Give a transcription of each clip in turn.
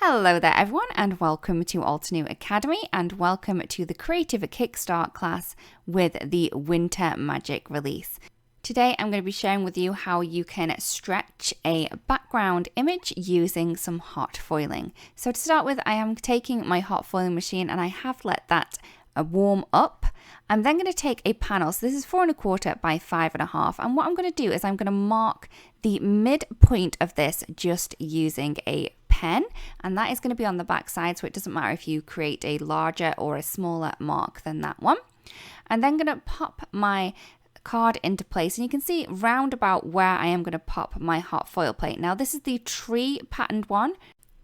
Hello there everyone and welcome to Altenew Academy and welcome to the Creative Kickstart class with the Winter Magic release. Today I'm going to be sharing with you how you can stretch a background image using some hot foiling. So to start with, I am taking my hot foiling machine and I have let that warm up. I'm then going to take a panel, so this is 4 1/4 by 5 1/2, and what I'm going to do is I'm going to mark the midpoint of this just using a pen, and that is going to be on the back side, so it doesn't matter if you create a larger or a smaller mark than that one. I'm then going to pop my card into place, and you can see round about where I am going to pop my hot foil plate. Now this is the tree patterned one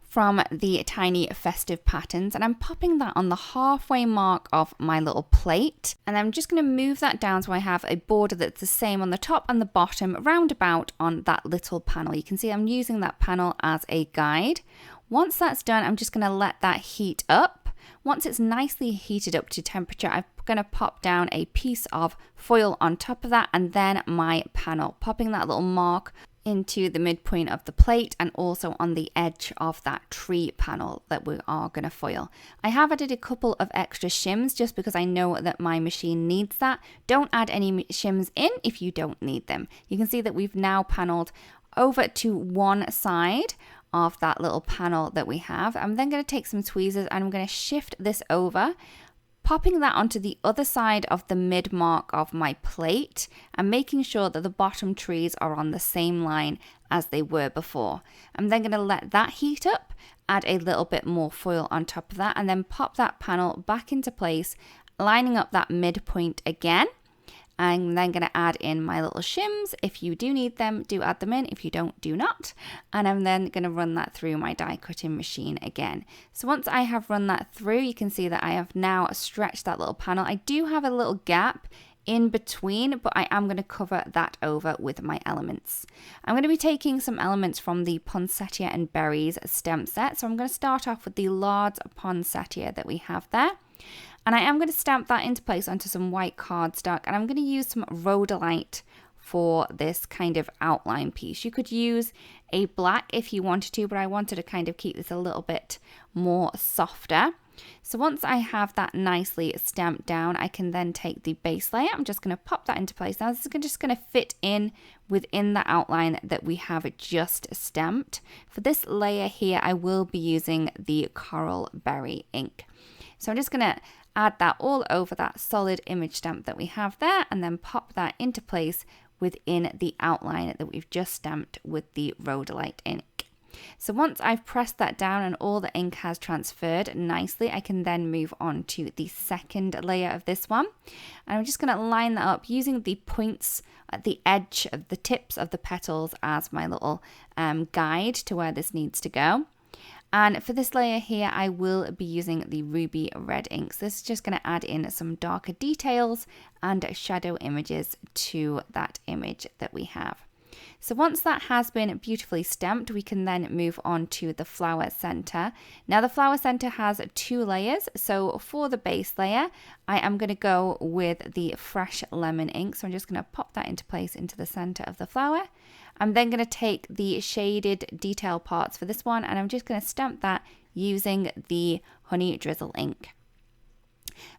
from the tiny Festive patterns, and I'm popping that on the halfway mark of my little plate, and I'm just going to move that down so I have a border that's the same on the top and the bottom round about on that little panel. You can see I'm using that panel as a guide. Once that's done, I'm just going to let that heat up. Once it's nicely heated up to temperature, I'm going to pop down a piece of foil on top of that and then my panel, popping that little mark into the midpoint of the plate and also on the edge of that tree panel that we are going to foil. I have added a couple of extra shims just because I know that my machine needs that. Don't add any shims in if you don't need them. You can see that we've now paneled over to one side of that little panel that we have. I'm then going to take some tweezers and I'm going to shift this over, popping that onto the other side of the mid mark of my plate and making sure that the bottom trees are on the same line as they were before. I'm then going to let that heat up, add a little bit more foil on top of that, and then pop that panel back into place, lining up that midpoint again. I'm then going to add in my little shims. If you do need them, do add them in. If you don't, do not. And I'm then going to run that through my die cutting machine again. So once I have run that through, you can see that I have now stretched that little panel. I do have a little gap in between, but I am going to cover that over with my elements. I'm going to be taking some elements from the Poinsettia Berries Stamp Set. So I'm going to start off with the large poinsettia that we have there. And I am going to stamp that into place onto some white cardstock, and I'm going to use some rhodolite for this kind of outline piece. You could use a black if you wanted to, but I wanted to kind of keep this a little bit more softer. So once I have that nicely stamped down, I can then take the base layer. I'm just going to pop that into place. Now this is just going to fit in within the outline that we have just stamped. For this layer here, I will be using the Coral Berry ink. So I'm just going to add that all over that solid image stamp that we have there and then pop that into place within the outline that we've just stamped with the rhodolite ink. So once I've pressed that down and all the ink has transferred nicely, I can then move on to the second layer of this one. And I'm just going to line that up using the points at the edge of the tips of the petals as my little guide to where this needs to go. And for this layer here, I will be using the ruby red ink. So this is just going to add in some darker details and shadow images to that image that we have. So once that has been beautifully stamped, we can then move on to the flower center. Now the flower center has 2 layers. So for the base layer, I am going to go with the fresh lemon ink. So I'm just going to pop that into place into the center of the flower. I'm then going to take the shaded detail parts for this one and I'm just going to stamp that using the honey drizzle ink.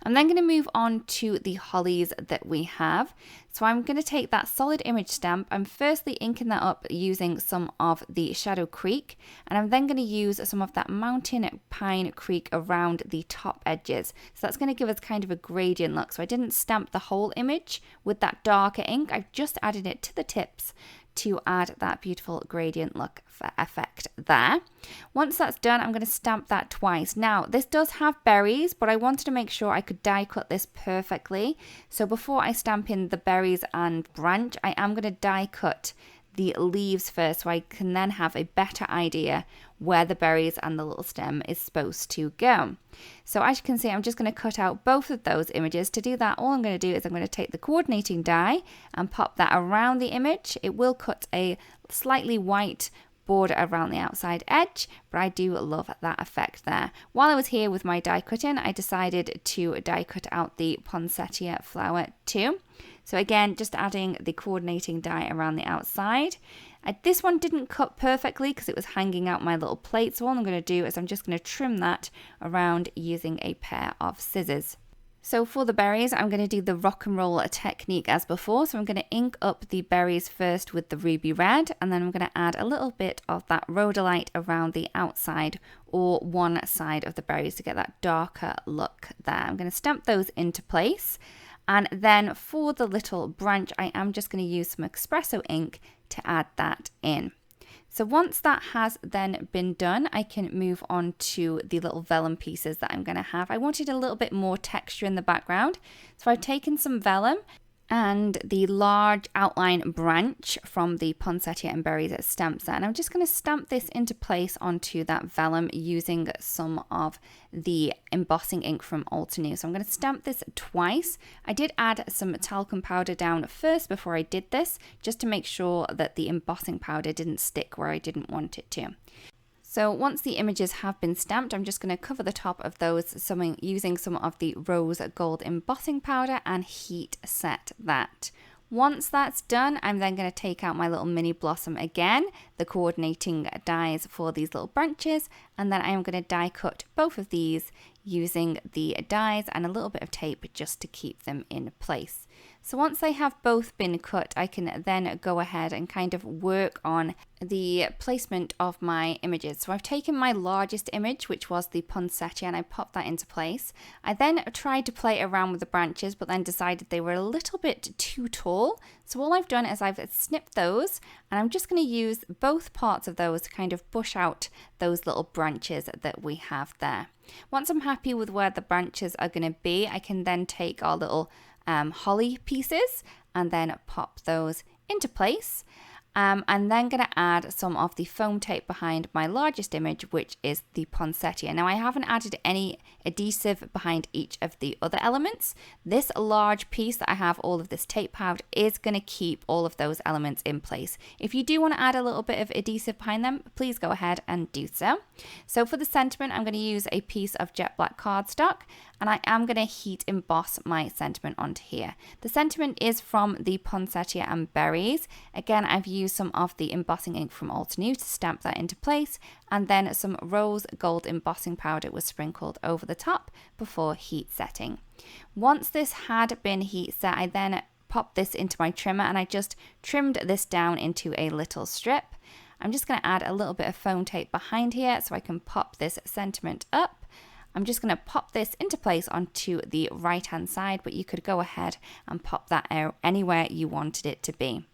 I'm then going to move on to the hollies that we have. So I'm going to take that solid image stamp. I'm firstly inking that up using some of the Shadow Creek, and I'm then going to use some of that Mountain Pine Creek around the top edges. So that's going to give us kind of a gradient look. So I didn't stamp the whole image with that darker ink. I've just added it to the tips to add that beautiful gradient look effect there. Once that's done, I'm going to stamp that twice. Now, this does have berries, but I wanted to make sure I could die cut this perfectly. So before I stamp in the berries and branch, I am going to die cut the leaves first so I can then have a better idea where the berries and the little stem is supposed to go. So as you can see, I'm just going to cut out both of those images. To do that, all I'm going to do is I'm going to take the coordinating die and pop that around the image. It will cut a slightly white border around the outside edge, but I do love that effect there. While I was here with my die cutting, I decided to die cut out the poinsettia flower too. So again, just adding the coordinating die around the outside. This one didn't cut perfectly because it was hanging out my little plate. So all I'm going to do is I'm just going to trim that around using a pair of scissors. So for the berries, I'm going to do the rock and roll technique as before. So I'm going to ink up the berries first with the ruby red, and then I'm going to add a little bit of that rhodolite around the outside or one side of the berries to get that darker look there. I'm going to stamp those into place. And then for the little branch, I am just going to use some espresso ink to add that in. So once that has then been done, I can move on to the little vellum pieces that I'm going to have. I wanted a little bit more texture in the background. So I've taken some vellum and the large outline branch from the Poinsettia Berries Stamp Set. And I'm just going to stamp this into place onto that vellum using some of the embossing ink from Altenew. So I'm going to stamp this twice. I did add some talcum powder down first before I did this, just to make sure that the embossing powder didn't stick where I didn't want it to. So once the images have been stamped, I'm just going to cover the top of those using some of the rose gold embossing powder and heat set that. Once that's done, I'm then going to take out my little mini blossom again, the coordinating dies for these little branches, and then I am going to die cut both of these using the dies and a little bit of tape just to keep them in place. So once they have both been cut, I can then go ahead and kind of work on the placement of my images. So I've taken my largest image, which was the poinsettia, and I popped that into place. I then tried to play around with the branches, but then decided they were a little bit too tall. So all I've done is I've snipped those, and I'm just going to use both parts of those to kind of bush out those little branches that we have there. Once I'm happy with where the branches are going to be, I can then take our little holly pieces and then pop those into place. I'm then going to add some of the foam tape behind my largest image, which is the poinsettia. Now I haven't added any adhesive behind each of the other elements. This large piece that I have all of this tape powder is going to keep all of those elements in place. If you do want to add a little bit of adhesive behind them, please go ahead and do so. So for the sentiment, I'm going to use a piece of jet black cardstock, and I am going to heat emboss my sentiment onto here. The sentiment is from the Poinsettia and Berries. Again, I've used some of the embossing ink from Altenew to stamp that into place, and then some rose gold embossing powder was sprinkled over the top before heat setting. Once this had been heat set, I then popped this into my trimmer and I just trimmed this down into a little strip. I'm just going to add a little bit of foam tape behind here so I can pop this sentiment up. I'm just going to pop this into place onto the right hand side, but you could go ahead and pop that out anywhere you wanted it to be.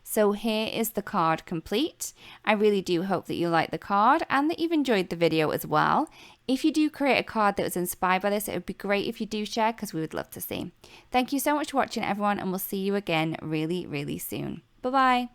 So here is the card complete. I really do hope that you like the card and that you've enjoyed the video as well. If you do create a card that was inspired by this, it would be great if you do share, because we would love to see. Thank you so much for watching, everyone, and we'll see you again really, really soon. Bye-bye.